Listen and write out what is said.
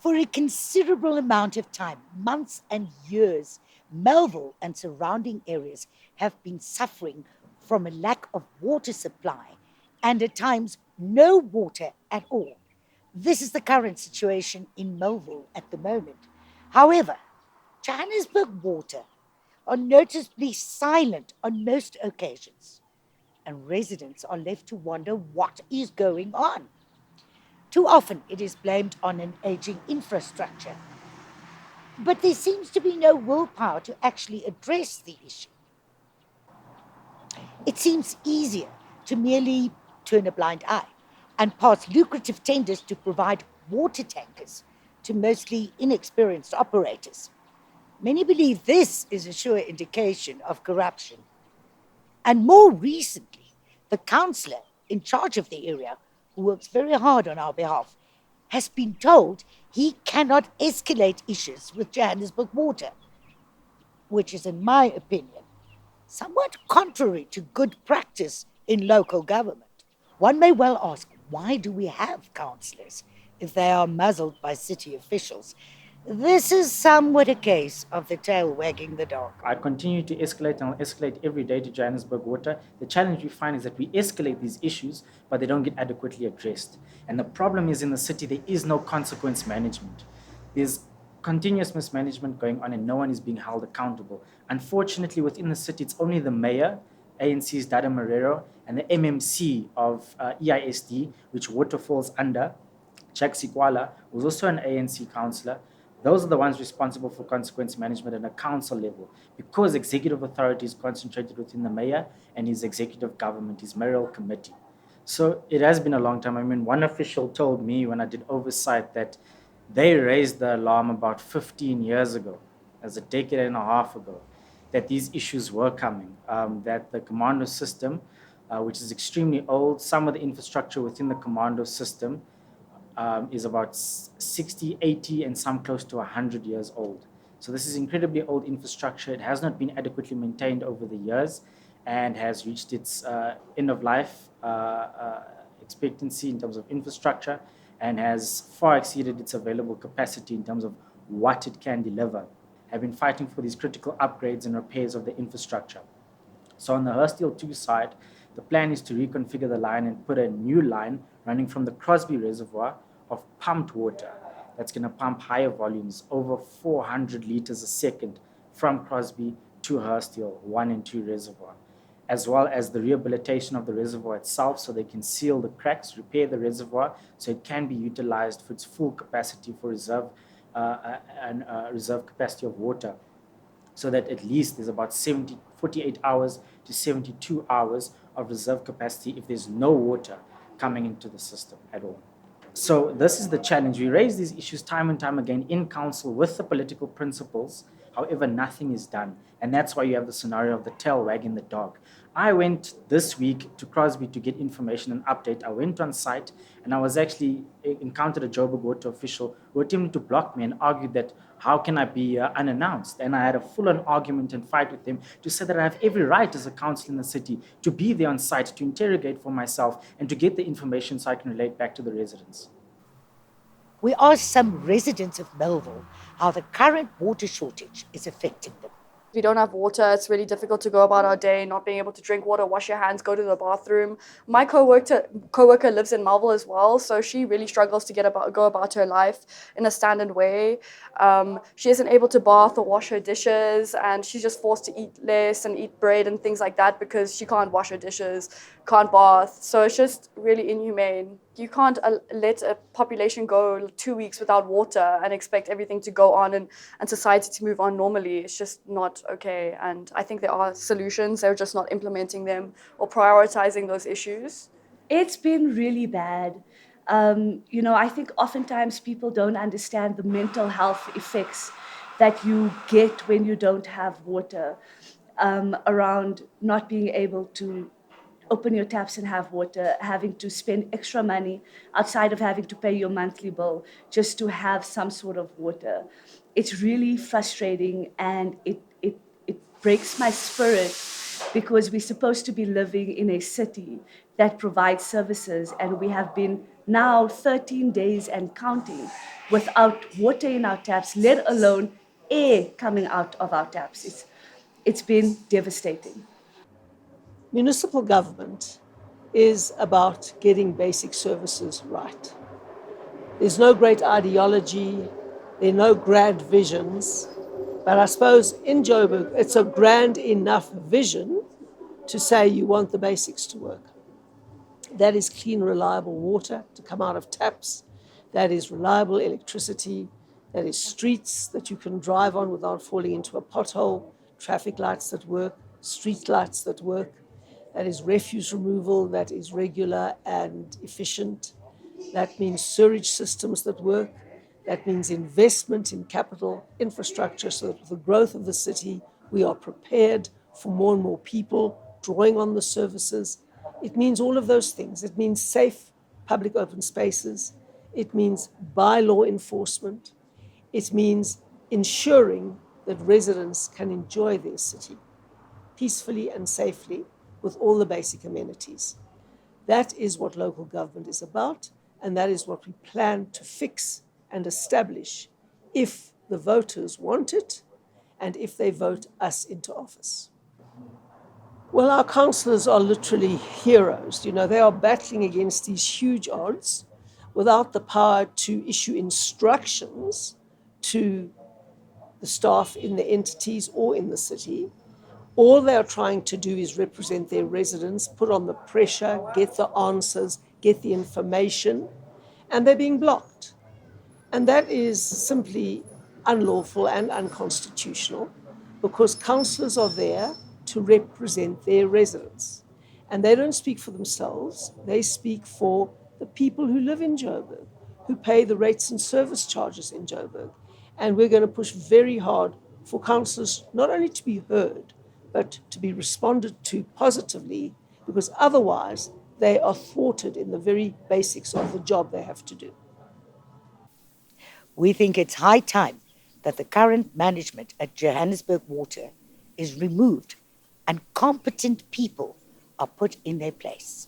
For a considerable amount of time, months and years, Melville and surrounding areas have been suffering from a lack of water supply and at times no water at all. This is the current situation in Melville at the moment. However, Johannesburg water are noticeably silent on most occasions, and residents are left to wonder what is going on. Too often it is blamed on an aging infrastructure, but there seems to be no willpower to actually address the issue. It seems easier to merely turn a blind eye and pass lucrative tenders to provide water tankers to mostly inexperienced operators. Many believe this is a sure indication of corruption. And more recently, the councillor in charge of the area, who works very hard on our behalf, has been told he cannot escalate issues with Johannesburg Water, which is, in my opinion, somewhat contrary to good practice in local government. One may well ask, why do we have councillors if they are muzzled by city officials? This is somewhat a case of the tail wagging the dog. I continue to escalate and I'll escalate every day to Johannesburg Water. The challenge we find is that we escalate these issues, but they don't get adequately addressed. And the problem is in the city, there is no consequence management. There's continuous mismanagement going on and no one is being held accountable. Unfortunately, within the city, it's only the mayor, ANC's Dada Marrero, and the MMC of EISD, which water falls under, Jack Sikwala, who's also an ANC councillor. Those are the ones responsible for consequence management at a council level, because executive authority is concentrated within the mayor and his executive government, his mayoral committee. So it has been a long time. I mean, one official told me when I did oversight that they raised the alarm about 15 years ago, as a decade and a half ago, that these issues were coming, that the commando system, which is extremely old, some of the infrastructure within the commando system is about 60, 80, and some close to 100 years old. So this is incredibly old infrastructure. It has not been adequately maintained over the years and has reached its end of life expectancy in terms of infrastructure and has far exceeded its available capacity in terms of what it can deliver. Have been fighting for these critical upgrades and repairs of the infrastructure. So on the Hursthill 2 side, the plan is to reconfigure the line and put a new line running from the Crosby Reservoir of pumped water that's going to pump higher volumes, over 400 liters a second, from Crosby to Hursthill 1 and 2 reservoir, as well as the rehabilitation of the reservoir itself so they can seal the cracks, repair the reservoir so it can be utilized for its full capacity for reserve capacity of water, so that at least there's about 48 hours to 72 hours of reserve capacity if there's no water coming into the system at all. So this is the challenge. We raise these issues time and time again in council with the political principles. However, nothing is done. And that's why you have the scenario of the tail wagging the dog. I went this week to Crosby to get information and update. I went on site and I was actually encountered a Joburg water official who attempted to block me and argued that how can I be unannounced? And I had a full-on argument and fight with him to say that I have every right as a councillor in the city to be there on site, to interrogate for myself and to get the information so I can relate back to the residents. We asked some residents of Melville how the current water shortage is affecting them. If we don't have water, it's really difficult to go about our day, not being able to drink water, wash your hands, go to the bathroom. My co-worker lives in Melville as well, so she really struggles to go about her life in a standard way. She isn't able to bath or wash her dishes, and she's just forced to eat less and eat bread and things like that because she can't wash her dishes, can't bath. So it's just really inhumane. You can't let a population go 2 weeks without water and expect everything to go on and society to move on normally. It's just not okay. And I think there are solutions. They're just not implementing them or prioritizing those issues. It's been really bad. I think oftentimes people don't understand the mental health effects that you get when you don't have water, around not being able to open your taps and have water, having to spend extra money outside of having to pay your monthly bill just to have some sort of water. It's really frustrating, and it breaks my spirit because we're supposed to be living in a city that provides services, and we have been now 13 days and counting without water in our taps, let alone air coming out of our taps. It's been devastating. Municipal government is about getting basic services right. There's no great ideology, there are no grand visions, but I suppose in Joburg it's a grand enough vision to say you want the basics to work. That is clean, reliable water to come out of taps, that is reliable electricity, that is streets that you can drive on without falling into a pothole, traffic lights that work, street lights that work, that is refuse removal that is regular and efficient. That means sewage systems that work. That means investment in capital infrastructure so that with the growth of the city, we are prepared for more and more people drawing on the services. It means all of those things. It means safe public open spaces. It means bylaw enforcement. It means ensuring that residents can enjoy their city peacefully and safely with all the basic amenities. That is what local government is about, and that is what we plan to fix and establish if the voters want it and if they vote us into office. Well, our councillors are literally heroes. You know, they are battling against these huge odds without the power to issue instructions to the staff in the entities or in the city. All they are trying to do is represent their residents, put on the pressure, get the answers, get the information, and they're being blocked. And that is simply unlawful and unconstitutional because councillors are there to represent their residents. And they don't speak for themselves, they speak for the people who live in Joburg, who pay the rates and service charges in Joburg. And we're going to push very hard for councillors not only to be heard, but to be responded to positively, because otherwise they are thwarted in the very basics of the job they have to do. We think it's high time that the current management at Johannesburg Water is removed and competent people are put in their place.